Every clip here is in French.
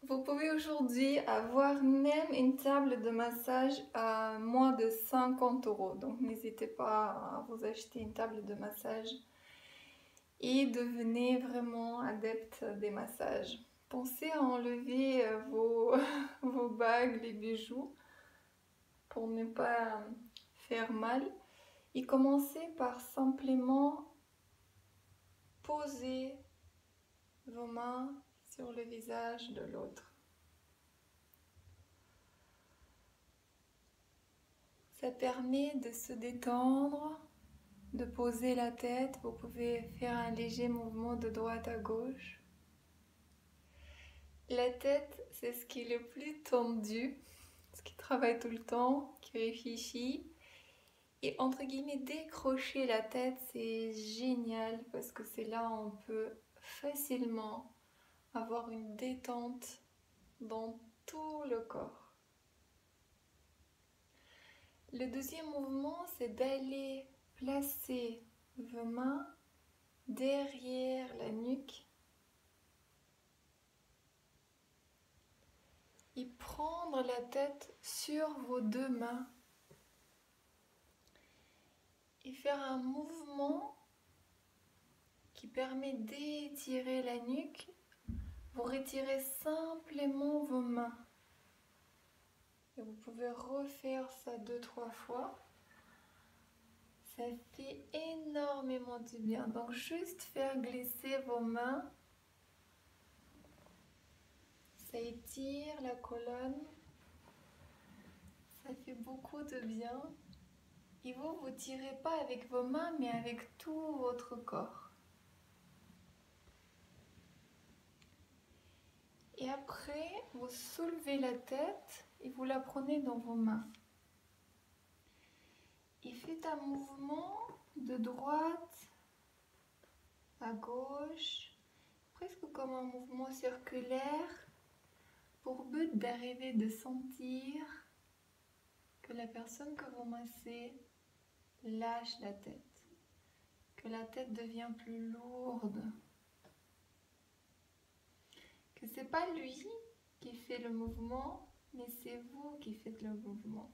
Vous pouvez aujourd'hui avoir même une table de massage à moins de 50 euros. Donc n'hésitez pas à vous acheter une table de massage et devenez vraiment adepte des massages. Pensez à enlever vos bagues, les bijoux pour ne pas faire mal. Et commencez par simplement poser vos mains sur le visage de l'autre. Ça permet de se détendre, de poser la tête. Vous pouvez faire un léger mouvement de droite à gauche. La tête, c'est ce qui est le plus tendu, ce qui travaille tout le temps, qui réfléchit. Et entre guillemets, décrocher la tête, c'est génial parce que c'est là où on peut facilement avoir une détente dans tout le corps. Le deuxième mouvement, c'est d'aller placer vos mains derrière la nuque et prendre la tête sur vos deux mains et faire un mouvement qui permet d'étirer la nuque. Vous retirez simplement vos mains et vous pouvez refaire ça 2-3 fois. Ça fait énormément du bien. Donc juste faire glisser vos mains, ça étire la colonne, ça fait beaucoup de bien. Et vous ne tirez pas avec vos mains, mais avec tout votre corps. Et après, vous soulevez la tête et vous la prenez dans vos mains. Et faites un mouvement de droite à gauche, presque comme un mouvement circulaire, pour but d'arriver de sentir que la personne que vous massez lâche la tête, que la tête devient plus lourde, que c'est pas lui qui fait le mouvement, mais c'est vous qui faites le mouvement.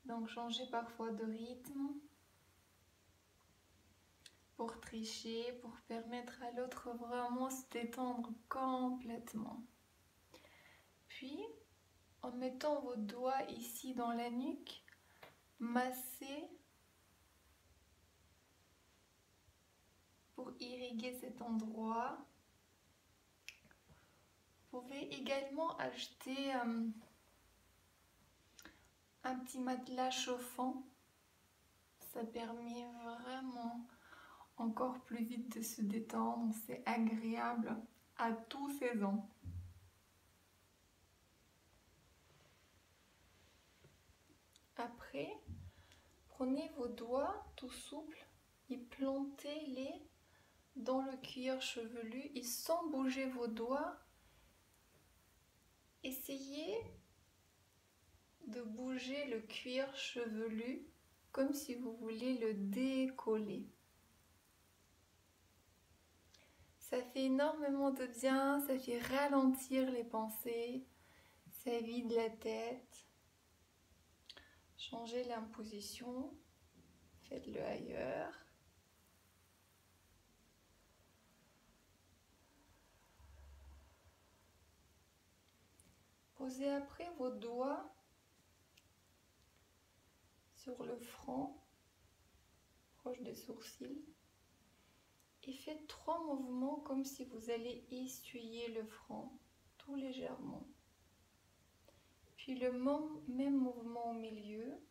Donc changez parfois de rythme pour tricher, pour permettre à l'autre vraiment se détendre complètement. Puis, en mettant vos doigts ici dans la nuque, massez pour irriguer cet endroit. Vous pouvez également acheter un petit matelas chauffant. Ça permet vraiment encore plus vite de se détendre. C'est agréable à tous saisons. Après, prenez vos doigts tout souples et plantez-les dans le cuir chevelu et sans bouger vos doigts, essayez de bouger le cuir chevelu comme si vous vouliez le décoller. Ça fait énormément de bien, ça fait ralentir les pensées, ça vide la tête. Changez l'imposition, faites-le ailleurs. Posez après vos doigts sur le front, proche des sourcils, et faites 3 mouvements comme si vous allez essuyer le front, tout légèrement. Puis le même mouvement au milieu.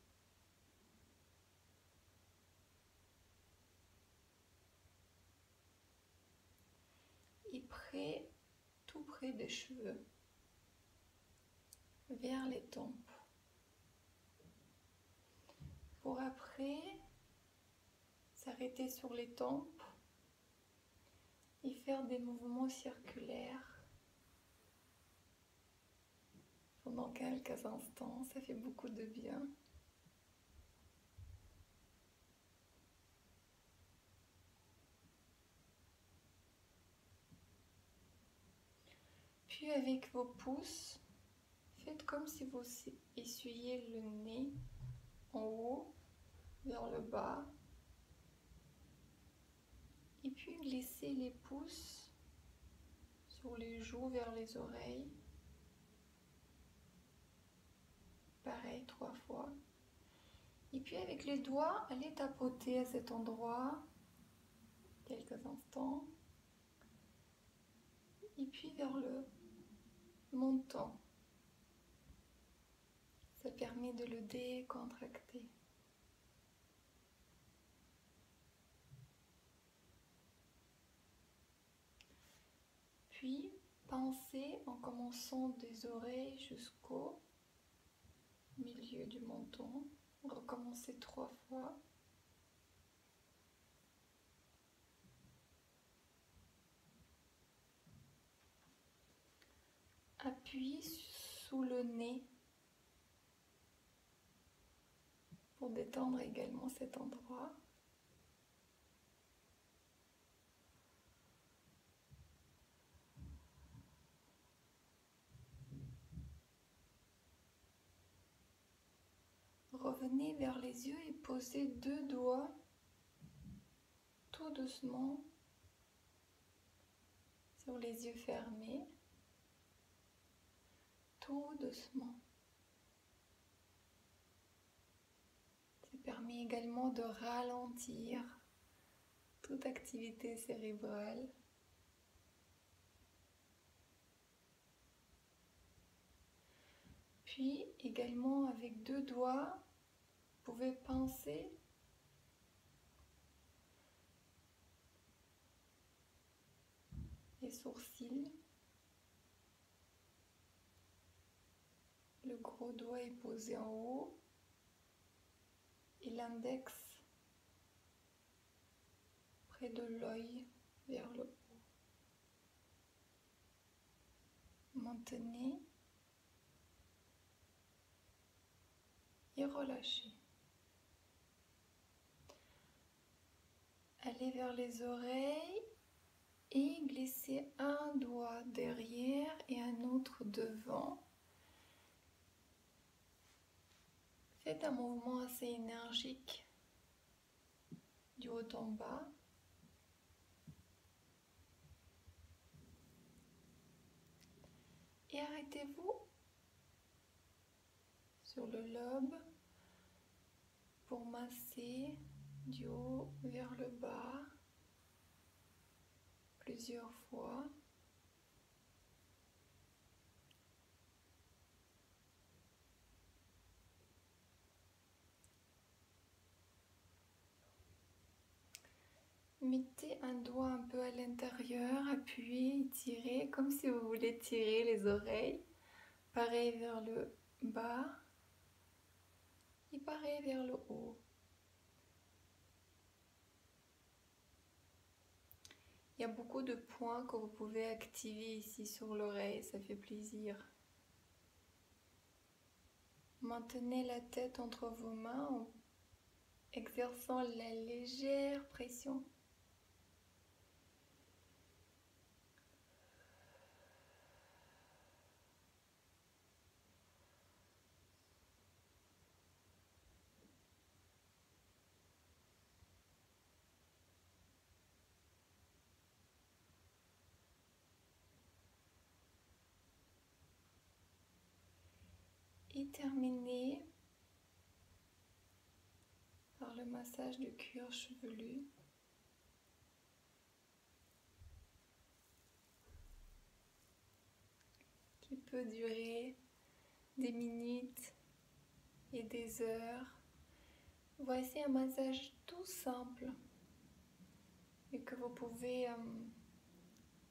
Et tout près des cheveux, vers les tempes. Pour après s'arrêter sur les tempes et faire des mouvements circulaires pendant quelques instants. Ça fait beaucoup de bien. Puis avec vos pouces, faites comme si vous essuyez le nez en haut vers le bas. Et puis glissez les pouces sur les joues vers les oreilles. Pareil, 3 fois. Et puis avec les doigts, allez tapoter à cet endroit quelques instants. Et puis vers le menton. Ça permet de le décontracter. Puis, pensez en commençant des oreilles jusqu'au milieu du menton. Recommencez 3 fois. Appuyez sous le nez pour détendre également cet endroit. Revenez vers les yeux et posez 2 doigts tout doucement sur les yeux fermés. Tout doucement. Ça permet également de ralentir toute activité cérébrale. Puis également avec 2 doigts, vous pouvez pincer les sourcils. Le gros doigt est posé en haut et l'index près de l'œil vers le haut. Maintenez et relâchez. Allez vers les oreilles et glissez un doigt derrière et un autre devant. Faites un mouvement assez énergique du haut en bas. Et arrêtez-vous sur le lobe pour masser du haut vers le bas plusieurs fois. Mettez un doigt un peu à l'intérieur, appuyez, étirez, comme si vous voulez tirer les oreilles. Pareil vers le bas et pareil vers le haut. Il y a beaucoup de points que vous pouvez activer ici sur l'oreille, ça fait plaisir. Maintenez la tête entre vos mains en exerçant la légère pression. Et terminez par le massage du cuir chevelu. Qui peut durer des minutes et des heures. Voici un massage tout simple et que vous pouvez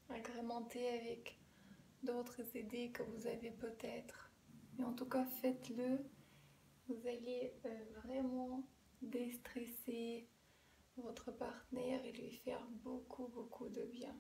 agrémenter avec d'autres idées que vous avez peut-être. Mais en tout cas, faites-le. Vous allez vraiment déstresser votre partenaire et lui faire beaucoup de bien.